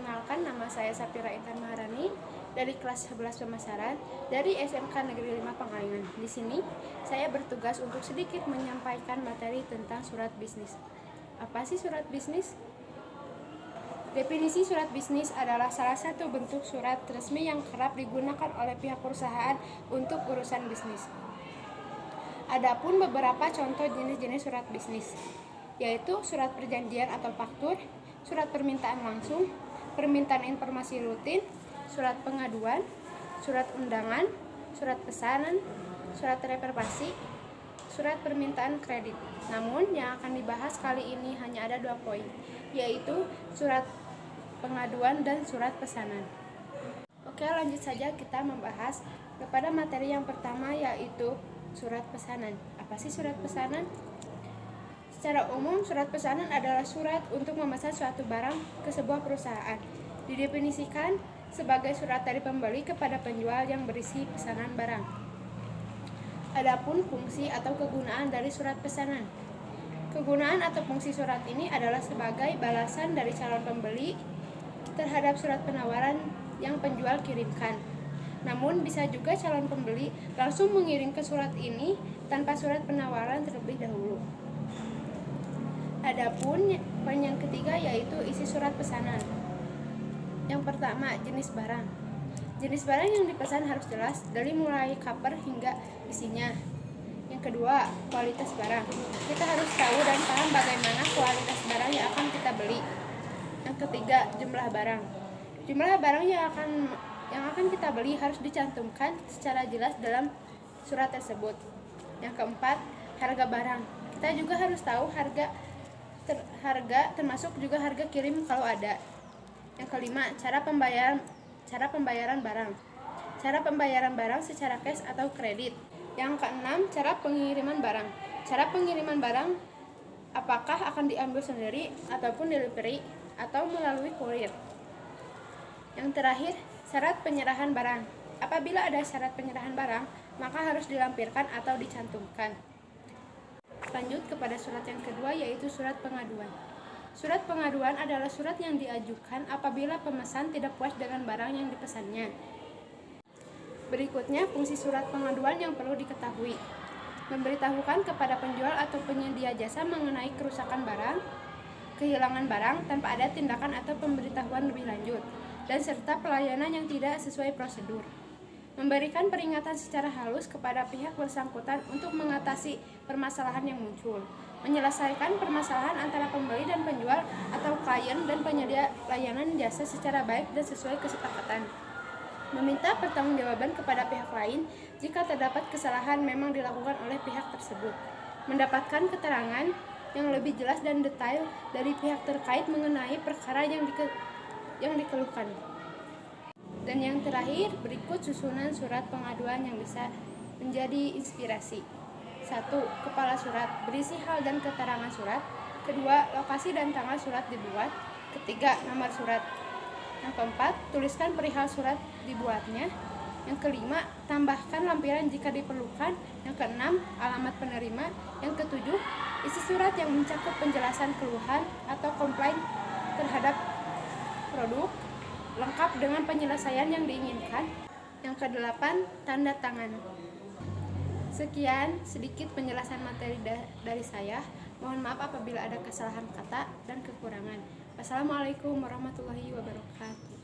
Perkenalkan, nama saya Sapira Intan Maharani dari kelas 11 pemasaran dari SMK Negeri 5 Pengalengan. Di sini saya bertugas untuk sedikit menyampaikan materi tentang surat bisnis. Apa sih surat bisnis? Definisi surat bisnis adalah salah satu bentuk surat resmi yang kerap digunakan oleh pihak perusahaan untuk urusan bisnis. Adapun beberapa contoh jenis-jenis surat bisnis, yaitu surat perjanjian atau faktur, surat permintaan langsung, permintaan informasi rutin, surat pengaduan, surat undangan, surat pesanan, surat reservasi, surat permintaan kredit. Namun yang akan dibahas kali ini hanya ada 2 poin, yaitu surat pengaduan dan surat pesanan. Oke, lanjut saja kita membahas kepada materi yang pertama, yaitu surat pesanan. Apa sih surat pesanan? Secara umum, surat pesanan adalah surat untuk memesan suatu barang ke sebuah perusahaan. Didefinisikan sebagai surat dari pembeli kepada penjual yang berisi pesanan barang. Adapun fungsi atau kegunaan dari surat pesanan. Kegunaan atau fungsi surat ini adalah sebagai balasan dari calon pembeli terhadap surat penawaran yang penjual kirimkan. Namun bisa juga calon pembeli langsung mengirim ke surat ini tanpa surat penawaran terlebih dahulu. Adapun poin yang ketiga yaitu isi surat pesanan. Yang pertama, jenis barang. Jenis barang yang dipesan harus jelas dari mulai cover hingga isinya. Yang kedua, kualitas barang. Kita harus tahu dan paham bagaimana kualitas barang yang akan kita beli. Yang ketiga, jumlah barang. Jumlah barang yang akan kita beli harus dicantumkan secara jelas dalam surat tersebut. Yang keempat, harga barang. Kita juga harus tahu harga termasuk juga harga kirim kalau ada. Yang kelima, cara pembayaran barang. Cara pembayaran barang secara cash atau kredit. Yang keenam, cara pengiriman barang. Cara pengiriman barang apakah akan diambil sendiri ataupun delivery atau melalui kurir. Yang terakhir, syarat penyerahan barang. Apabila ada syarat penyerahan barang, maka harus dilampirkan atau dicantumkan. Lanjut kepada surat yang kedua, yaitu surat pengaduan. Surat pengaduan adalah surat yang diajukan apabila pemesan tidak puas dengan barang yang dipesannya. Berikutnya, fungsi surat pengaduan yang perlu diketahui. Memberitahukan kepada penjual atau penyedia jasa mengenai kerusakan barang, kehilangan barang tanpa ada tindakan atau pemberitahuan lebih lanjut, dan serta pelayanan yang tidak sesuai prosedur. Memberikan peringatan secara halus kepada pihak bersangkutan untuk mengatasi permasalahan yang muncul, menyelesaikan permasalahan antara pembeli dan penjual atau klien dan penyedia layanan jasa secara baik dan sesuai kesepakatan. Meminta pertanggungjawaban kepada pihak lain jika terdapat kesalahan memang dilakukan oleh pihak tersebut. Mendapatkan keterangan yang lebih jelas dan detail dari pihak terkait mengenai perkara yang dikeluhkan. Dan yang terakhir, berikut susunan surat pengaduan yang bisa menjadi inspirasi. 1. Kepala surat, berisi hal dan keterangan surat. 2. Lokasi dan tanggal surat dibuat. 3. Nomor surat. Yang keempat, tuliskan perihal surat dibuatnya. Yang kelima, tambahkan lampiran jika diperlukan. Yang keenam, alamat penerima. Yang ketujuh, isi surat yang mencakup penjelasan keluhan atau komplain terhadap produk, lengkap dengan penyelesaian yang diinginkan. Yang kedelapan, tanda tangan. Sekian sedikit penjelasan materi dari saya. Mohon maaf apabila ada kesalahan kata dan kekurangan. Wassalamualaikum warahmatullahi wabarakatuh.